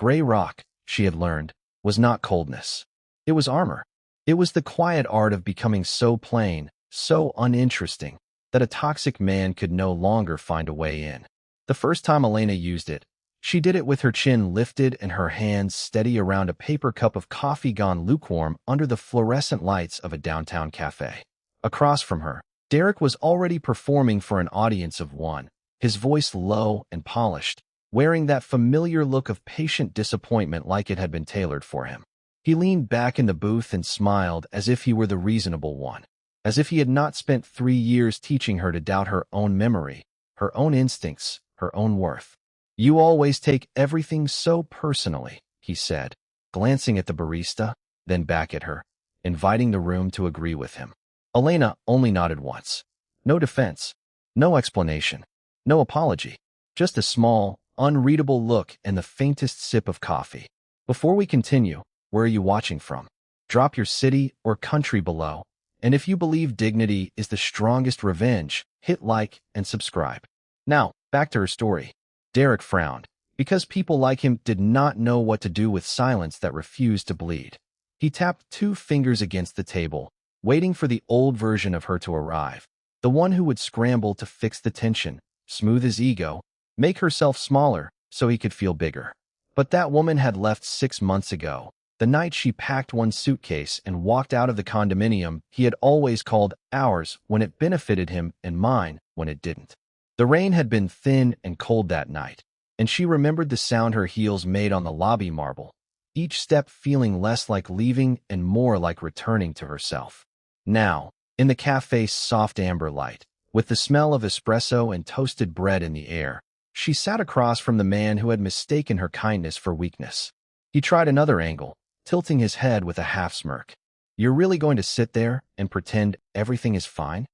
Gray rock, she had learned, was not coldness. It was armor. It was the quiet art of becoming so plain, so uninteresting, that a toxic man could no longer find a way in. The first time Elena used it, she did it with her chin lifted and her hands steady around a paper cup of coffee gone lukewarm under the fluorescent lights of a downtown cafe. Across from her, Derek was already performing for an audience of one, his voice low and polished, wearing that familiar look of patient disappointment like it had been tailored for him. He leaned back in the booth and smiled as if he were the reasonable one, as if he had not spent 3 years teaching her to doubt her own memory, her own instincts, her own worth. "You always take everything so personally," he said, glancing at the barista, then back at her, inviting the room to agree with him. Elena only nodded once. No defense, no explanation, no apology, just a small, unreadable look and the faintest sip of coffee. "Before we continue, where are you watching from? Drop your city or country below, and if you believe dignity is the strongest revenge, hit like and subscribe." Now, back to her story. Derek frowned, because people like him did not know what to do with silence that refused to bleed. He tapped 2 fingers against the table, waiting for the old version of her to arrive, the one who would scramble to fix the tension, smooth his ego, make herself smaller so he could feel bigger. But that woman had left 6 months ago, the night she packed one suitcase and walked out of the condominium he had always called ours when it benefited him and mine when it didn't. The rain had been thin and cold that night, and she remembered the sound her heels made on the lobby marble, each step feeling less like leaving and more like returning to herself. Now, in the cafe's soft amber light, with the smell of espresso and toasted bread in the air, she sat across from the man who had mistaken her kindness for weakness. He tried another angle, tilting his head with a half-smirk. "You're really going to sit there and pretend everything is fine?"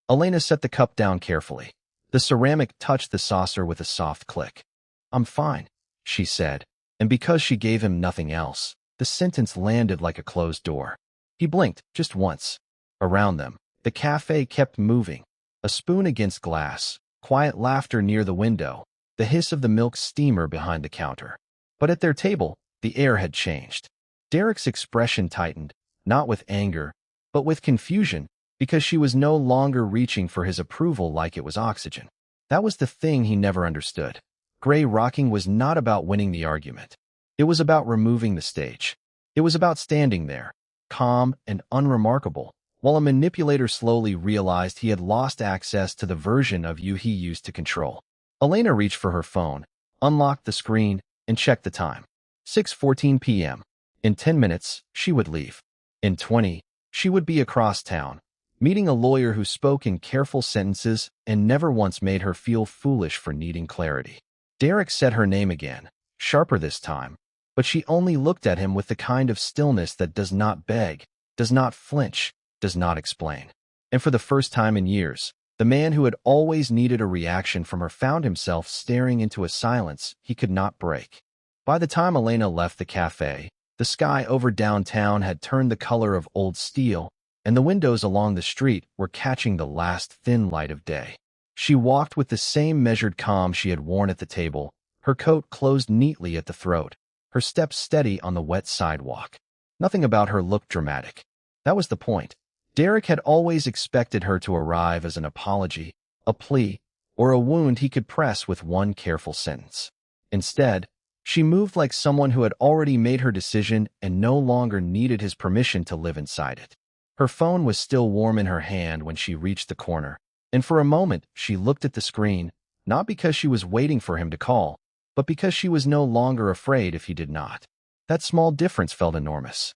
Elena set the cup down carefully. The ceramic touched the saucer with a soft click. "I'm fine," she said, and because she gave him nothing else, the sentence landed like a closed door. He blinked just once. Around them, the cafe kept moving, a spoon against glass, quiet laughter near the window, the hiss of the milk steamer behind the counter. But at their table, the air had changed. Derek's expression tightened, not with anger, but with confusion, because she was no longer reaching for his approval like it was oxygen. That was the thing he never understood. Gray rocking was not about winning the argument. It was about removing the stage. It was about standing there, calm and unremarkable, while a manipulator slowly realized he had lost access to the version of you he used to control. Elena reached for her phone, unlocked the screen, and checked the time. 6:14 p.m. In 10 minutes, she would leave. In 20, she would be across town, meeting a lawyer who spoke in careful sentences and never once made her feel foolish for needing clarity. Derek said her name again, sharper this time, but she only looked at him with the kind of stillness that does not beg, does not flinch, does not explain. And for the first time in years, the man who had always needed a reaction from her found himself staring into a silence he could not break. By the time Elena left the cafe, the sky over downtown had turned the color of old steel, and the windows along the street were catching the last thin light of day. She walked with the same measured calm she had worn at the table, her coat closed neatly at the throat, her steps steady on the wet sidewalk. Nothing about her looked dramatic. That was the point. Derek had always expected her to arrive as an apology, a plea, or a wound he could press with one careful sentence. Instead, she moved like someone who had already made her decision and no longer needed his permission to live inside it. Her phone was still warm in her hand when she reached the corner, and for a moment she looked at the screen, not because she was waiting for him to call, but because she was no longer afraid if he did not. That small difference felt enormous.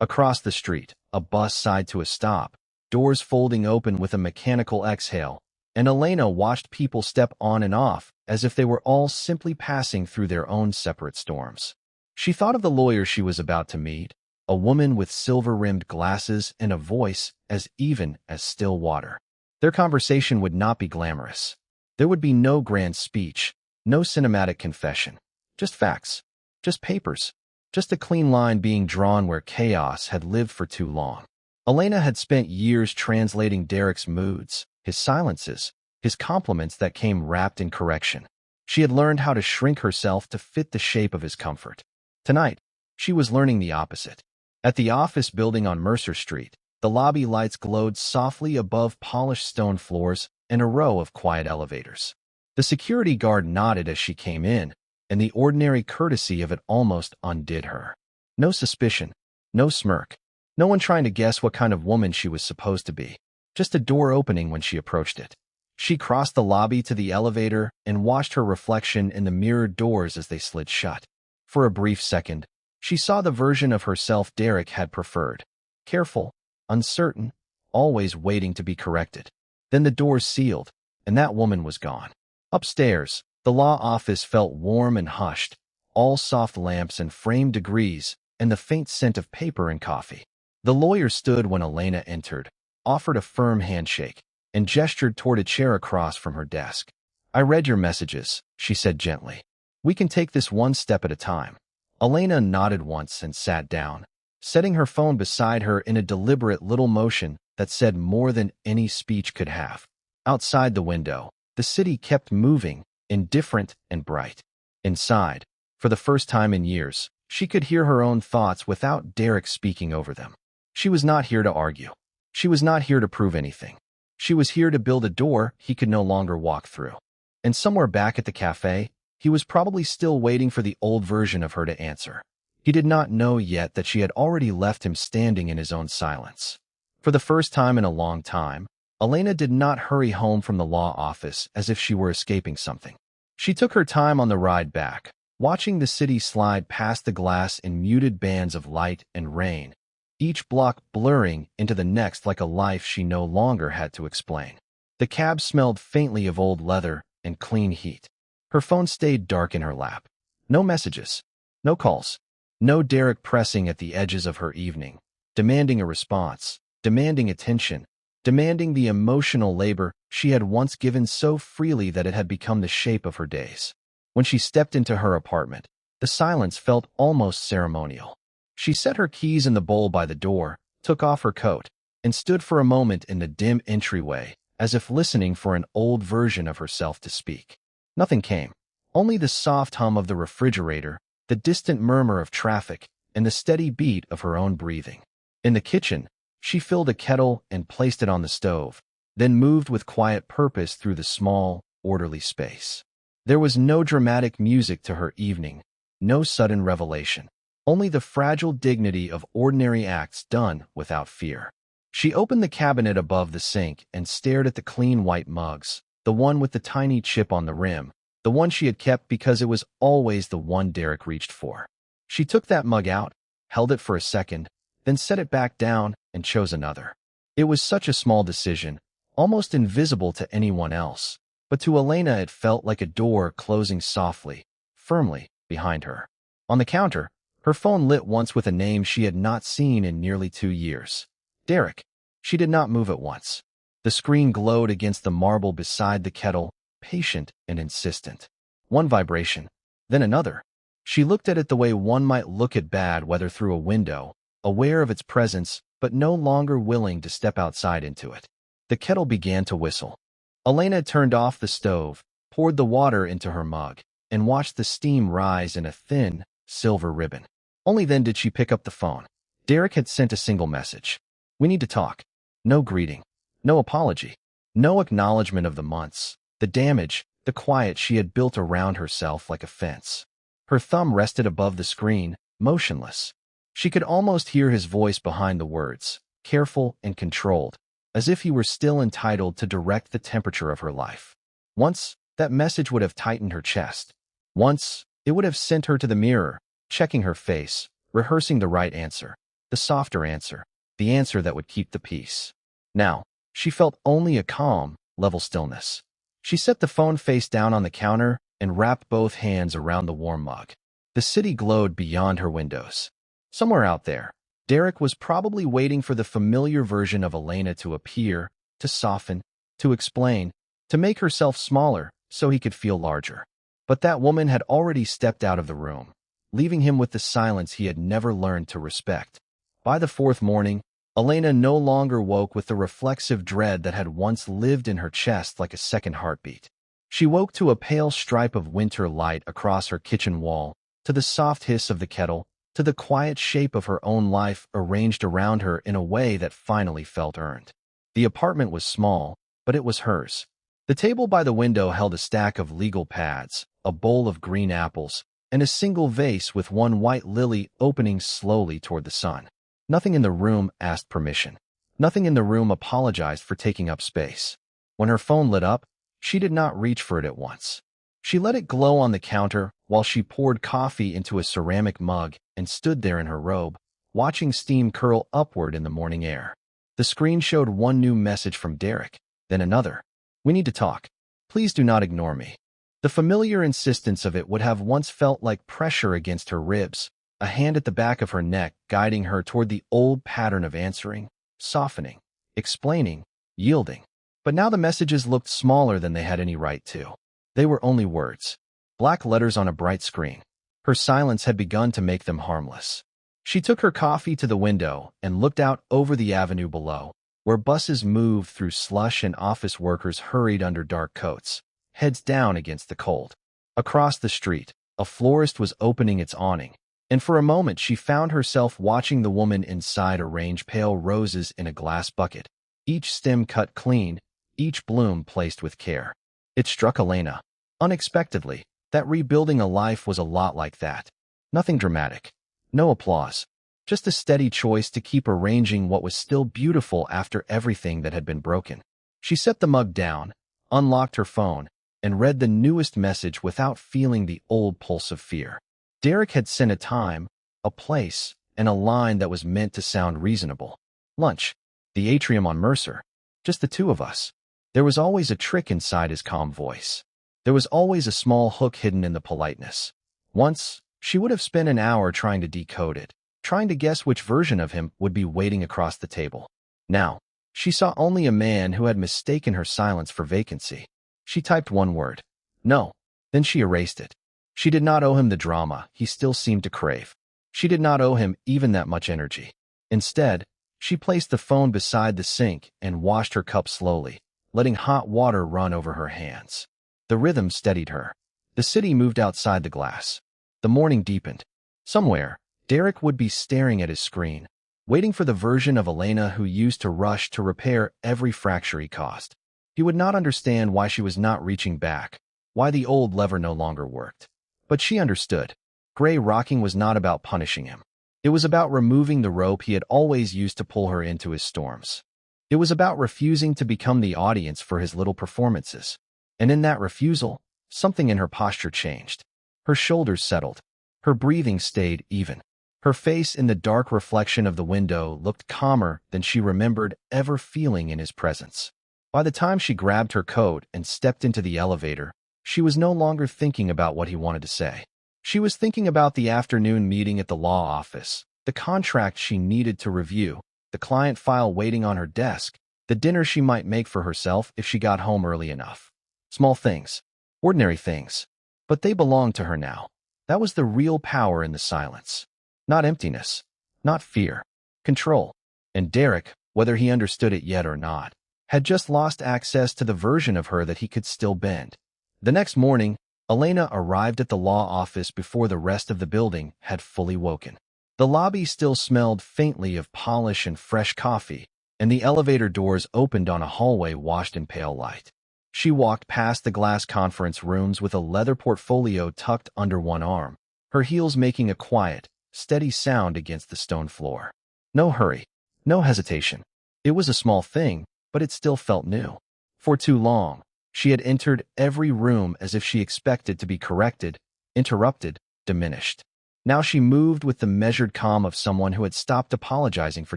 Across the street, a bus sighed to a stop, doors folding open with a mechanical exhale, and Elena watched people step on and off as if they were all simply passing through their own separate storms. She thought of the lawyer she was about to meet, a woman with silver-rimmed glasses and a voice as even as still water. Their conversation would not be glamorous. There would be no grand speech, no cinematic confession. Just facts. Just papers. Just a clean line being drawn where chaos had lived for too long. Elena had spent years translating Derek's moods, his silences, his compliments that came wrapped in correction. She had learned how to shrink herself to fit the shape of his comfort. Tonight, she was learning the opposite. At the office building on Mercer Street, the lobby lights glowed softly above polished stone floors and a row of quiet elevators. The security guard nodded as she came in, and the ordinary courtesy of it almost undid her. No suspicion, no smirk, no one trying to guess what kind of woman she was supposed to be. Just a door opening when she approached it. She crossed the lobby to the elevator and watched her reflection in the mirrored doors as they slid shut. For a brief second, she saw the version of herself Derek had preferred. Careful, uncertain, always waiting to be corrected. Then the doors sealed, and that woman was gone. Upstairs, the law office felt warm and hushed, all soft lamps and framed degrees, and the faint scent of paper and coffee. The lawyer stood when Elena entered, offered a firm handshake, and gestured toward a chair across from her desk. "I read your messages," she said gently. "We can take this one step at a time." Elena nodded once and sat down, setting her phone beside her in a deliberate little motion that said more than any speech could have. Outside the window, the city kept moving, indifferent and bright. Inside, for the first time in years, she could hear her own thoughts without Derek speaking over them. She was not here to argue. She was not here to prove anything. She was here to build a door he could no longer walk through. And somewhere back at the cafe, he was probably still waiting for the old version of her to answer. He did not know yet that she had already left him standing in his own silence. For the first time in a long time, Elena did not hurry home from the law office as if she were escaping something. She took her time on the ride back, watching the city slide past the glass in muted bands of light and rain, each block blurring into the next like a life she no longer had to explain. The cab smelled faintly of old leather and clean heat. Her phone stayed dark in her lap. No messages, no calls, no Derek pressing at the edges of her evening, demanding a response, demanding attention, demanding the emotional labor she had once given so freely that it had become the shape of her days. When she stepped into her apartment, the silence felt almost ceremonial. She set her keys in the bowl by the door, took off her coat, and stood for a moment in the dim entryway, as if listening for an old version of herself to speak. Nothing came, only the soft hum of the refrigerator, the distant murmur of traffic, and the steady beat of her own breathing. In the kitchen, she filled a kettle and placed it on the stove, then moved with quiet purpose through the small, orderly space. There was no dramatic music to her evening, no sudden revelation, only the fragile dignity of ordinary acts done without fear. She opened the cabinet above the sink and stared at the clean white mugs, the one with the tiny chip on the rim, the one she had kept because it was always the one Derek reached for. She took that mug out, held it for a second, then set it back down and chose another. It was such a small decision, almost invisible to anyone else, but to Elena it felt like a door closing softly, firmly, behind her. On the counter, her phone lit once with a name she had not seen in nearly 2 years. Derek. She did not move at once. The screen glowed against the marble beside the kettle, patient and insistent. One vibration, then another. She looked at it the way one might look at bad weather through a window, aware of its presence, but no longer willing to step outside into it. The kettle began to whistle. Elena turned off the stove, poured the water into her mug, and watched the steam rise in a thin, silver ribbon. Only then did she pick up the phone. Derek had sent a single message. "We need to talk." No greeting, no apology, no acknowledgement of the months, the damage, the quiet she had built around herself like a fence. Her thumb rested above the screen, motionless. She could almost hear his voice behind the words, careful and controlled, as if he were still entitled to direct the temperature of her life. Once, that message would have tightened her chest. Once, it would have sent her to the mirror, checking her face, rehearsing the right answer, the softer answer, the answer that would keep the peace. Now, she felt only a calm, level stillness. She set the phone face down on the counter and wrapped both hands around the warm mug. The city glowed beyond her windows. Somewhere out there, Derek was probably waiting for the familiar version of Elena to appear, to soften, to explain, to make herself smaller so he could feel larger. But that woman had already stepped out of the room, leaving him with the silence he had never learned to respect. By the fourth morning, Elena no longer woke with the reflexive dread that had once lived in her chest like a second heartbeat. She woke to a pale stripe of winter light across her kitchen wall, to the soft hiss of the kettle, to the quiet shape of her own life arranged around her in a way that finally felt earned. The apartment was small, but it was hers. The table by the window held a stack of legal pads, a bowl of green apples, and a single vase with one white lily opening slowly toward the sun. Nothing in the room asked permission. Nothing in the room apologized for taking up space. When her phone lit up, she did not reach for it at once. She let it glow on the counter while she poured coffee into a ceramic mug and stood there in her robe, watching steam curl upward in the morning air. The screen showed one new message from Derek, then another. "We need to talk. Please do not ignore me." The familiar insistence of it would have once felt like pressure against her ribs, a hand at the back of her neck guiding her toward the old pattern of answering, softening, explaining, yielding. But now the messages looked smaller than they had any right to. They were only words, black letters on a bright screen. Her silence had begun to make them harmless. She took her coffee to the window and looked out over the avenue below, where buses moved through slush and office workers hurried under dark coats, heads down against the cold. Across the street, a florist was opening its awning, and for a moment she found herself watching the woman inside arrange pale roses in a glass bucket, each stem cut clean, each bloom placed with care. It struck Elena, unexpectedly, that rebuilding a life was a lot like that. Nothing dramatic, no applause, just a steady choice to keep arranging what was still beautiful after everything that had been broken. She set the mug down, unlocked her phone, and read the newest message without feeling the old pulse of fear. Derek had sent a time, a place, and a line that was meant to sound reasonable. Lunch. The atrium on Mercer. Just the two of us. There was always a trick inside his calm voice. There was always a small hook hidden in the politeness. Once, she would have spent an hour trying to decode it, trying to guess which version of him would be waiting across the table. Now, she saw only a man who had mistaken her silence for vacancy. She typed one word, "No," then she erased it. She did not owe him the drama he still seemed to crave. She did not owe him even that much energy. Instead, she placed the phone beside the sink and washed her cup slowly, letting hot water run over her hands. The rhythm steadied her. The city moved outside the glass. The morning deepened. Somewhere, Derek would be staring at his screen, waiting for the version of Elena who used to rush to repair every fracture he caused. He would not understand why she was not reaching back, why the old lever no longer worked. But she understood. Gray rocking was not about punishing him. It was about removing the rope he had always used to pull her into his storms. It was about refusing to become the audience for his little performances. And in that refusal, something in her posture changed. Her shoulders settled. Her breathing stayed even. Her face in the dark reflection of the window looked calmer than she remembered ever feeling in his presence. By the time she grabbed her coat and stepped into the elevator, she was no longer thinking about what he wanted to say. She was thinking about the afternoon meeting at the law office, the contract she needed to review, the client file waiting on her desk, the dinner she might make for herself if she got home early enough. Small things, ordinary things, but they belonged to her now. That was the real power in the silence. Not emptiness, not fear, control. And Derek, whether he understood it yet or not, had just lost access to the version of her that he could still bend. The next morning, Elena arrived at the law office before the rest of the building had fully woken. The lobby still smelled faintly of polish and fresh coffee, and the elevator doors opened on a hallway washed in pale light. She walked past the glass conference rooms with a leather portfolio tucked under one arm, her heels making a quiet, steady sound against the stone floor. No hurry, no hesitation. It was a small thing, but it still felt new. For too long, she had entered every room as if she expected to be corrected, interrupted, diminished. Now she moved with the measured calm of someone who had stopped apologizing for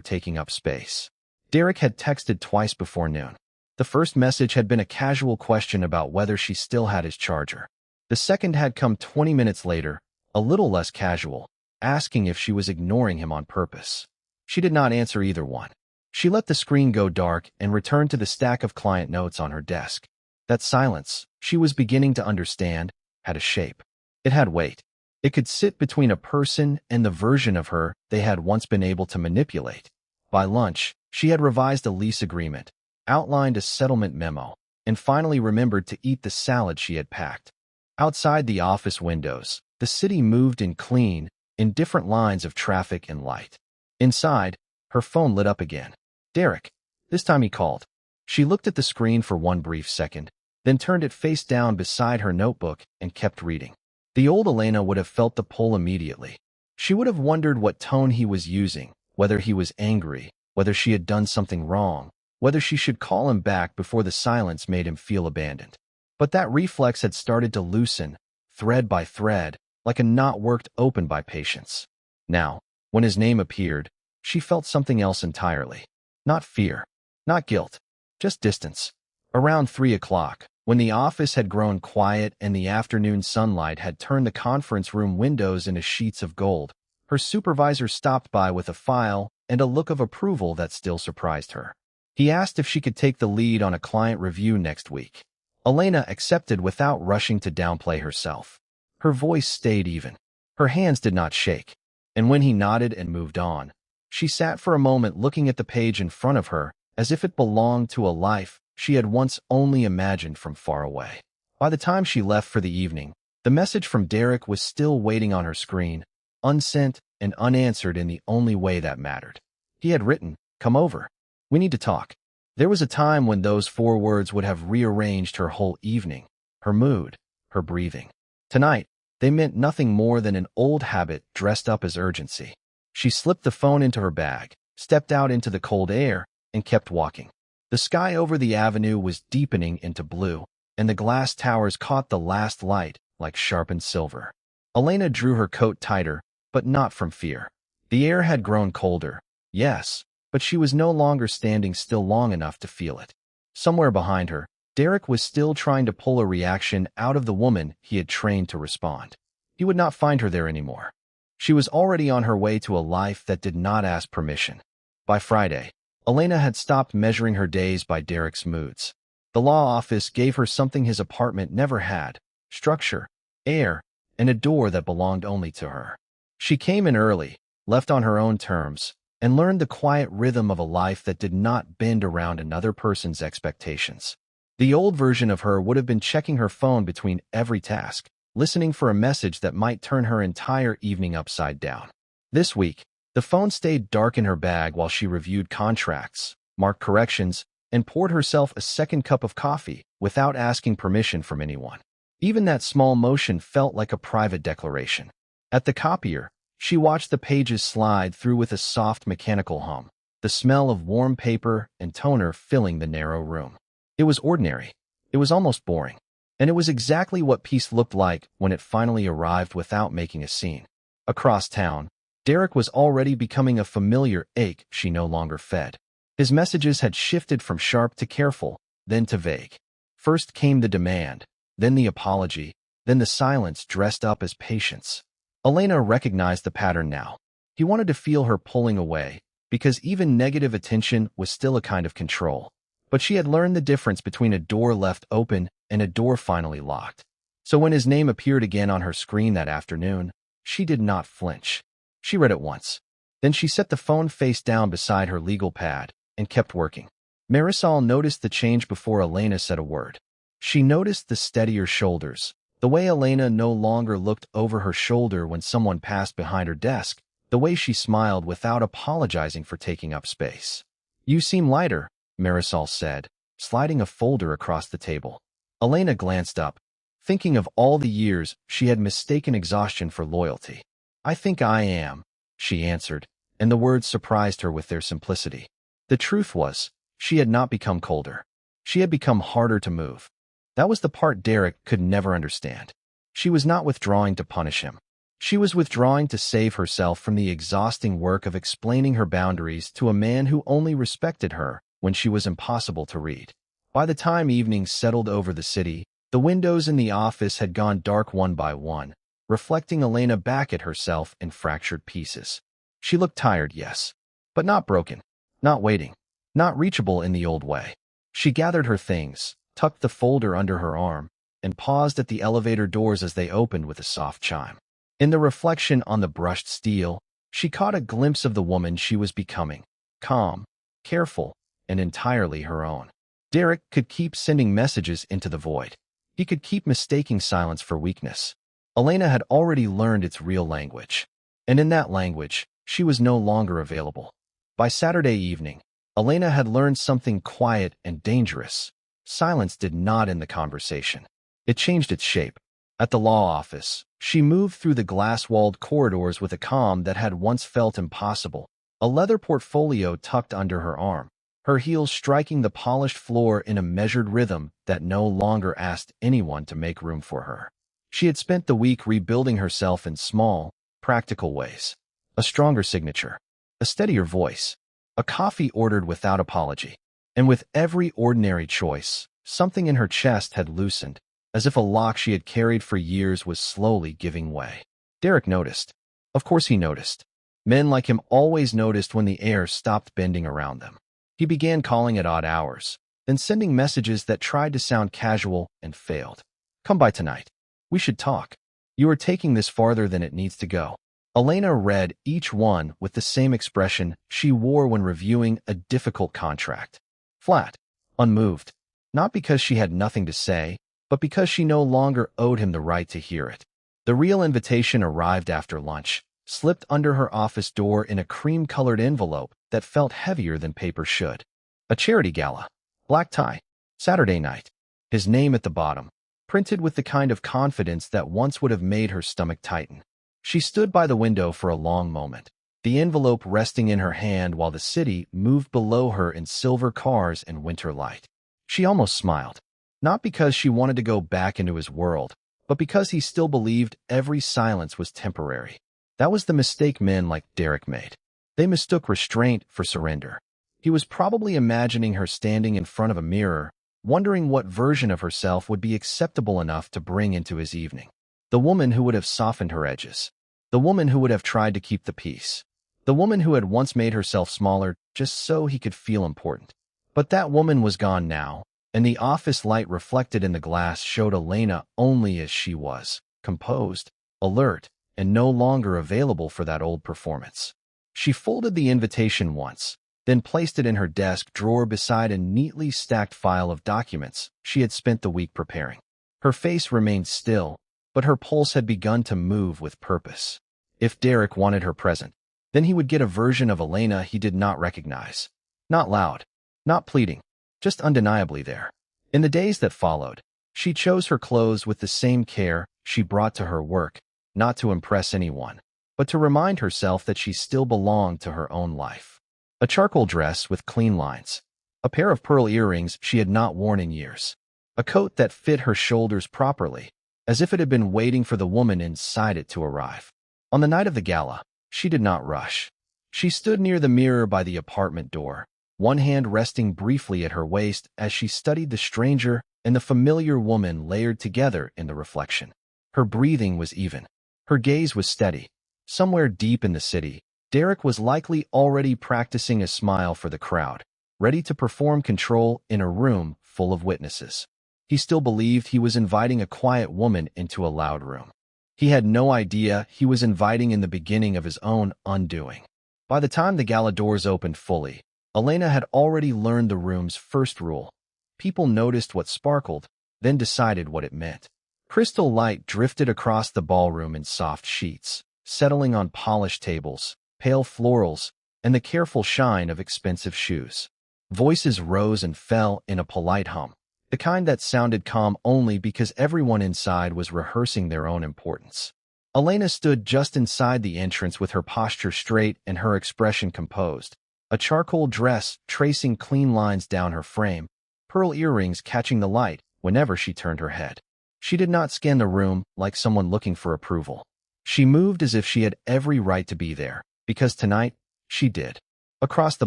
taking up space. Derek had texted twice before noon. The first message had been a casual question about whether she still had his charger. The second had come 20 minutes later, a little less casual, asking if she was ignoring him on purpose. She did not answer either one. She let the screen go dark and returned to the stack of client notes on her desk. That silence, she was beginning to understand, had a shape. It had weight. It could sit between a person and the version of her they had once been able to manipulate. By lunch, she had revised a lease agreement, outlined a settlement memo, and finally remembered to eat the salad she had packed. Outside the office windows, The city moved in clean, in different lines of traffic and light. Inside, her phone lit up again. Derek. This time he called. She looked at the screen for one brief second, then turned it face down beside her notebook and kept reading. The old Elena would have felt the pull immediately. She would have wondered what tone he was using, whether he was angry, whether she had done something wrong, whether she should call him back before the silence made him feel abandoned. But that reflex had started to loosen, thread by thread, like a knot worked open by patience. Now, when his name appeared, she felt something else entirely. Not fear, not guilt, just distance. Around 3 o'clock, when the office had grown quiet and the afternoon sunlight had turned the conference room windows into sheets of gold, her supervisor stopped by with a file and a look of approval that still surprised her. He asked if she could take the lead on a client review next week. Elena accepted without rushing to downplay herself. Her voice stayed even. Her hands did not shake. And when he nodded and moved on, she sat for a moment looking at the page in front of her as if it belonged to a life she had once only imagined from far away. By the time she left for the evening, the message from Derek was still waiting on her screen, unsent and unanswered in the only way that mattered. He had written, "Come over. We need to talk." There was a time when those 4 words would have rearranged her whole evening, her mood, her breathing. Tonight, they meant nothing more than an old habit dressed up as urgency. She slipped the phone into her bag, stepped out into the cold air, and kept walking. The sky over the avenue was deepening into blue, and the glass towers caught the last light like sharpened silver. Elena drew her coat tighter, but not from fear. The air had grown colder, yes, but she was no longer standing still long enough to feel it. Somewhere behind her, Derek was still trying to pull a reaction out of the woman he had trained to respond. He would not find her there anymore. She was already on her way to a life that did not ask permission. By Friday, Elena had stopped measuring her days by Derek's moods. The law office gave her something his apartment never had: structure, air, and a door that belonged only to her. She came in early, left on her own terms, and learned the quiet rhythm of a life that did not bend around another person's expectations. The old version of her would have been checking her phone between every task, listening for a message that might turn her entire evening upside down. This week, the phone stayed dark in her bag while she reviewed contracts, marked corrections, and poured herself a second cup of coffee without asking permission from anyone. Even that small motion felt like a private declaration. At the copier, she watched the pages slide through with a soft mechanical hum, the smell of warm paper and toner filling the narrow room. It was ordinary. It was almost boring. And it was exactly what peace looked like when it finally arrived without making a scene. Across town, Derek was already becoming a familiar ache she no longer fed. His messages had shifted from sharp to careful, then to vague. First came the demand, then the apology, then the silence dressed up as patience. Elena recognized the pattern now. He wanted to feel her pulling away, because even negative attention was still a kind of control. But she had learned the difference between a door left open and a door finally locked. So when his name appeared again on her screen that afternoon, she did not flinch. She read it once. Then she set the phone face down beside her legal pad and kept working. Marisol noticed the change before Elena said a word. She noticed the steadier shoulders, the way Elena no longer looked over her shoulder when someone passed behind her desk, the way she smiled without apologizing for taking up space. "You seem lighter," Marisol said, sliding a folder across the table. Elena glanced up, thinking of all the years she had mistaken exhaustion for loyalty. "I think I am," she answered, and the words surprised her with their simplicity. The truth was, she had not become colder. She had become harder to move. That was the part Derek could never understand. She was not withdrawing to punish him. She was withdrawing to save herself from the exhausting work of explaining her boundaries to a man who only respected her when she was impossible to read. By the time evening settled over the city, the windows in the office had gone dark one by one, reflecting Elena back at herself in fractured pieces. She looked tired, yes, but not broken, not waiting, not reachable in the old way. She gathered her things, tucked the folder under her arm, and paused at the elevator doors as they opened with a soft chime. In the reflection on the brushed steel, she caught a glimpse of the woman she was becoming, calm, careful, and entirely her own. Derek could keep sending messages into the void. He could keep mistaking silence for weakness. Elena had already learned its real language, and in that language, she was no longer available. By Saturday evening, Elena had learned something quiet and dangerous. Silence did not end the conversation. It changed its shape. At the law office, she moved through the glass-walled corridors with a calm that had once felt impossible, a leather portfolio tucked under her arm, her heels striking the polished floor in a measured rhythm that no longer asked anyone to make room for her. She had spent the week rebuilding herself in small, practical ways. A stronger signature, a steadier voice, a coffee ordered without apology. And with every ordinary choice, something in her chest had loosened, as if a lock she had carried for years was slowly giving way. Derek noticed. Of course he noticed. Men like him always noticed when the air stopped bending around them. He began calling at odd hours, then sending messages that tried to sound casual and failed. Come by tonight. We should talk. You are taking this farther than it needs to go. Elena read each one with the same expression she wore when reviewing a difficult contract. Flat, unmoved, not because she had nothing to say, but because she no longer owed him the right to hear it. The real invitation arrived after lunch, slipped under her office door in a cream-colored envelope that felt heavier than paper should. A charity gala. Black tie. Saturday night. His name at the bottom, printed with the kind of confidence that once would have made her stomach tighten. She stood by the window for a long moment, the envelope resting in her hand while the city moved below her in silver cars and winter light. She almost smiled, not because she wanted to go back into his world, but because he still believed every silence was temporary. That was the mistake men like Derek made. They mistook restraint for surrender. He was probably imagining her standing in front of a mirror, wondering what version of herself would be acceptable enough to bring into his evening. The woman who would have softened her edges. The woman who would have tried to keep the peace. The woman who had once made herself smaller just so he could feel important. But that woman was gone now, and the office light reflected in the glass showed Elena only as she was, composed, alert, and no longer available for that old performance. She folded the invitation once, then placed it in her desk drawer beside a neatly stacked file of documents she had spent the week preparing. Her face remained still, but her pulse had begun to move with purpose. If Derek wanted her present, then he would get a version of Elena he did not recognize. Not loud, not pleading, just undeniably there. In the days that followed, she chose her clothes with the same care she brought to her work, not to impress anyone, but to remind herself that she still belonged to her own life. A charcoal dress with clean lines, a pair of pearl earrings she had not worn in years, a coat that fit her shoulders properly, as if it had been waiting for the woman inside it to arrive. On the night of the gala, she did not rush. She stood near the mirror by the apartment door, one hand resting briefly at her waist as she studied the stranger and the familiar woman layered together in the reflection. Her breathing was even. Her gaze was steady. Somewhere deep in the city, Derek was likely already practicing a smile for the crowd, ready to perform control in a room full of witnesses. He still believed he was inviting a quiet woman into a loud room. He had no idea he was inviting in the beginning of his own undoing. By the time the gala doors opened fully, Elena had already learned the room's first rule. People noticed what sparkled, then decided what it meant. Crystal light drifted across the ballroom in soft sheets, settling on polished tables, pale florals, and the careful shine of expensive shoes. Voices rose and fell in a polite hum, the kind that sounded calm only because everyone inside was rehearsing their own importance. Elena stood just inside the entrance with her posture straight and her expression composed, a charcoal dress tracing clean lines down her frame, pearl earrings catching the light whenever she turned her head. She did not scan the room like someone looking for approval. She moved as if she had every right to be there, because tonight, she did. Across the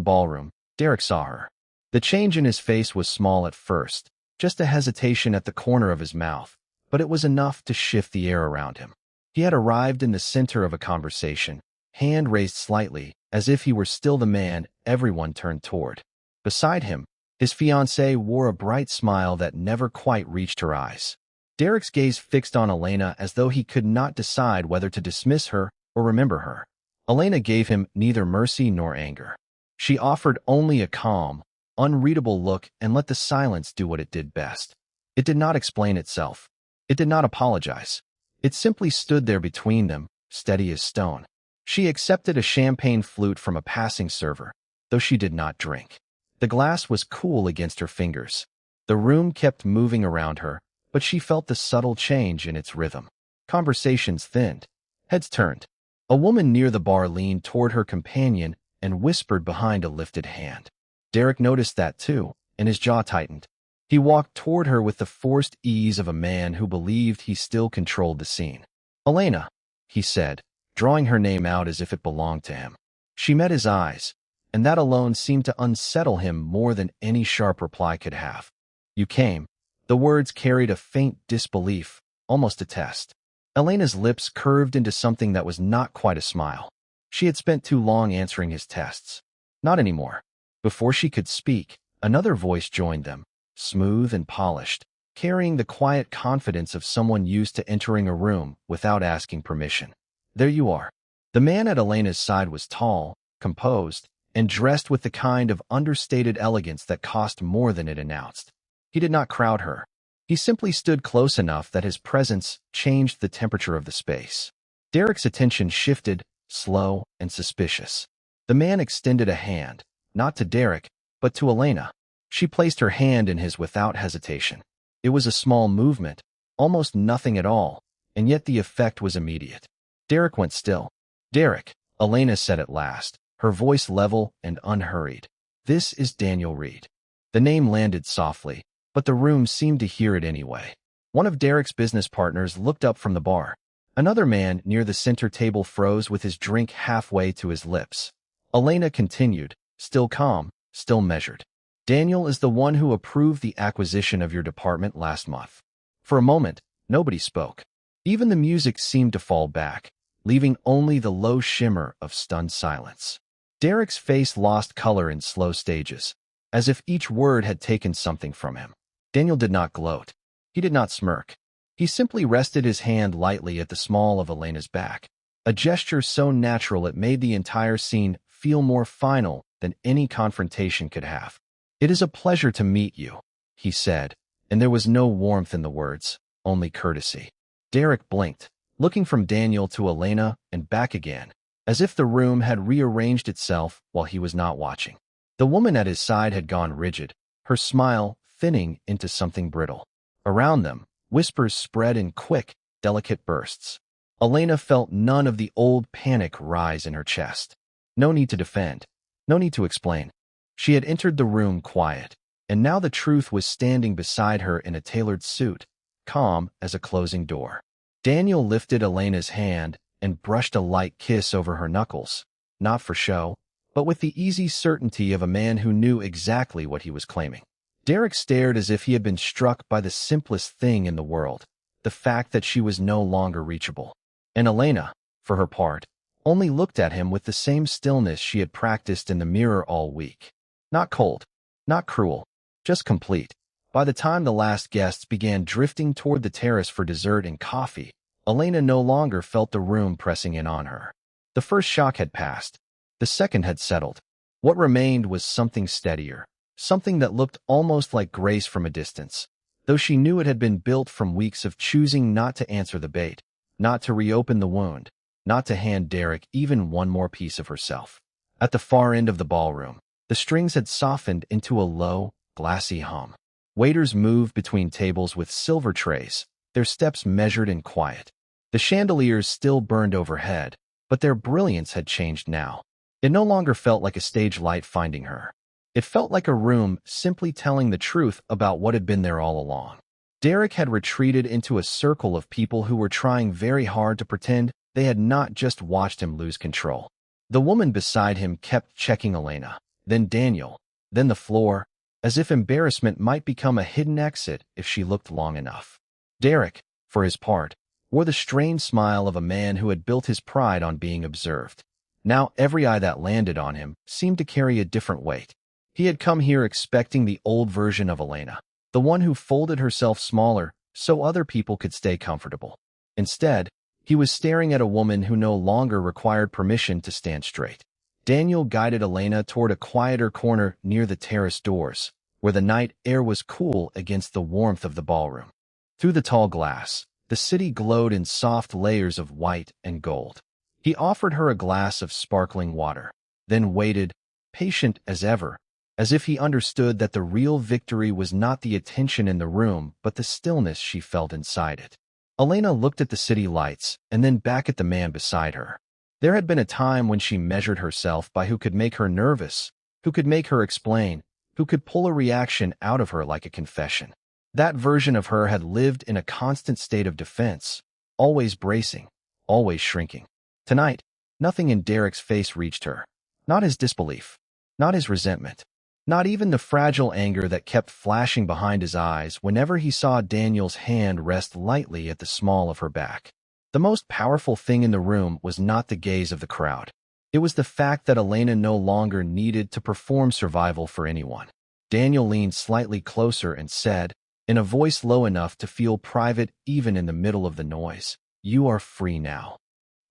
ballroom, Derek saw her. The change in his face was small at first, just a hesitation at the corner of his mouth, but it was enough to shift the air around him. He had arrived in the center of a conversation, hand raised slightly, as if he were still the man everyone turned toward. Beside him, his fiancée wore a bright smile that never quite reached her eyes. Derek's gaze fixed on Elena as though he could not decide whether to dismiss her or remember her. Elena gave him neither mercy nor anger. She offered only a calm, unreadable look and let the silence do what it did best. It did not explain itself. It did not apologize. It simply stood there between them, steady as stone. She accepted a champagne flute from a passing server, though she did not drink. The glass was cool against her fingers. The room kept moving around her, but she felt the subtle change in its rhythm. Conversations thinned. Heads turned. A woman near the bar leaned toward her companion and whispered behind a lifted hand. Derek noticed that too, and his jaw tightened. He walked toward her with the forced ease of a man who believed he still controlled the scene. "Elena," he said, drawing her name out as if it belonged to him. She met his eyes, and that alone seemed to unsettle him more than any sharp reply could have. "You came." The words carried a faint disbelief, almost a test. Elena's lips curved into something that was not quite a smile. She had spent too long answering his tests. Not anymore. Before she could speak, another voice joined them, smooth and polished, carrying the quiet confidence of someone used to entering a room without asking permission. "There you are." The man at Elena's side was tall, composed, and dressed with the kind of understated elegance that cost more than it announced. He did not crowd her. He simply stood close enough that his presence changed the temperature of the space. Derek's attention shifted, slow and suspicious. The man extended a hand, not to Derek, but to Elena. She placed her hand in his without hesitation. It was a small movement, almost nothing at all, and yet the effect was immediate. Derek went still. "Derek," Elena said at last, her voice level and unhurried. "This is Daniel Reed." The name landed softly, but the room seemed to hear it anyway. One of Derek's business partners looked up from the bar. Another man near the center table froze with his drink halfway to his lips. Elena continued, still calm, still measured. "Daniel is the one who approved the acquisition of your department last month." For a moment, nobody spoke. Even the music seemed to fall back, leaving only the low shimmer of stunned silence. Derek's face lost color in slow stages, as if each word had taken something from him. Daniel did not gloat. He did not smirk. He simply rested his hand lightly at the small of Elena's back, a gesture so natural it made the entire scene feel more final than any confrontation could have. "It is a pleasure to meet you," he said, and there was no warmth in the words, only courtesy. Derek blinked, looking from Daniel to Elena and back again, as if the room had rearranged itself while he was not watching. The woman at his side had gone rigid, her smile thinning into something brittle. Around them, whispers spread in quick, delicate bursts. Elena felt none of the old panic rise in her chest. No need to defend. No need to explain. She had entered the room quiet, and now the truth was standing beside her in a tailored suit, calm as a closing door. Daniel lifted Elena's hand and brushed a light kiss over her knuckles, not for show, but with the easy certainty of a man who knew exactly what he was claiming. Derek stared as if he had been struck by the simplest thing in the world, the fact that she was no longer reachable. And Elena, for her part, only looked at him with the same stillness she had practiced in the mirror all week. Not cold, not cruel, just complete. By the time the last guests began drifting toward the terrace for dessert and coffee, Elena no longer felt the room pressing in on her. The first shock had passed. The second had settled. What remained was something steadier, something that looked almost like grace from a distance, though she knew it had been built from weeks of choosing not to answer the bait, not to reopen the wound, not to hand Derek even one more piece of herself. At the far end of the ballroom, the strings had softened into a low, glassy hum. Waiters moved between tables with silver trays, their steps measured and quiet. The chandeliers still burned overhead, but their brilliance had changed now. It no longer felt like a stage light finding her. It felt like a room simply telling the truth about what had been there all along. Derek had retreated into a circle of people who were trying very hard to pretend they had not just watched him lose control. The woman beside him kept checking Elena, then Daniel, then the floor, as if embarrassment might become a hidden exit if she looked long enough. Derek, for his part, wore the strained smile of a man who had built his pride on being observed. Now every eye that landed on him seemed to carry a different weight. He had come here expecting the old version of Elena, the one who folded herself smaller so other people could stay comfortable. Instead, he was staring at a woman who no longer required permission to stand straight. Daniel guided Elena toward a quieter corner near the terrace doors, where the night air was cool against the warmth of the ballroom. Through the tall glass, The city glowed in soft layers of white and gold. He offered her a glass of sparkling water, then waited, patient as ever, as if he understood that the real victory was not the attention in the room but the stillness she felt inside it. Elena looked at the city lights and then back at the man beside her. There had been a time when she measured herself by who could make her nervous, who could make her explain, who could pull a reaction out of her like a confession. That version of her had lived in a constant state of defense, always bracing, always shrinking. Tonight, nothing in Derek's face reached her. Not his disbelief, not his resentment, not even the fragile anger that kept flashing behind his eyes whenever he saw Daniel's hand rest lightly at the small of her back. The most powerful thing in the room was not the gaze of the crowd. It was the fact that Elena no longer needed to perform survival for anyone. Daniel leaned slightly closer and said, in a voice low enough to feel private even in the middle of the noise, "You are free now."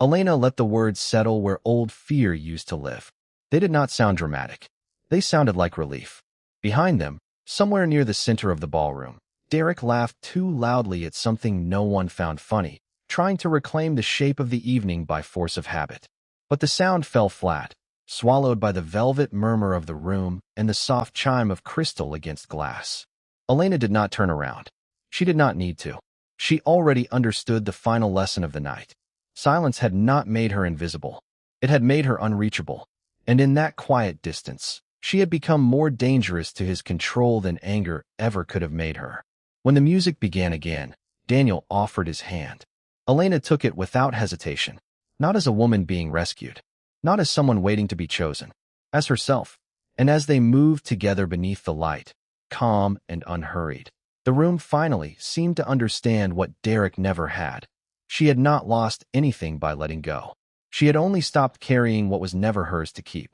Elena let the words settle where old fear used to live. They did not sound dramatic. They sounded like relief. Behind them, somewhere near the center of the ballroom, Derek laughed too loudly at something no one found funny, trying to reclaim the shape of the evening by force of habit. But the sound fell flat, swallowed by the velvet murmur of the room and the soft chime of crystal against glass. Elena did not turn around. She did not need to. She already understood the final lesson of the night. Silence had not made her invisible. It had made her unreachable. And in that quiet distance, she had become more dangerous to his control than anger ever could have made her. When the music began again, Daniel offered his hand. Elena took it without hesitation, not as a woman being rescued, not as someone waiting to be chosen, as herself. And as they moved together beneath the light, calm and unhurried, the room finally seemed to understand what Derek never had. She had not lost anything by letting go. She had only stopped carrying what was never hers to keep.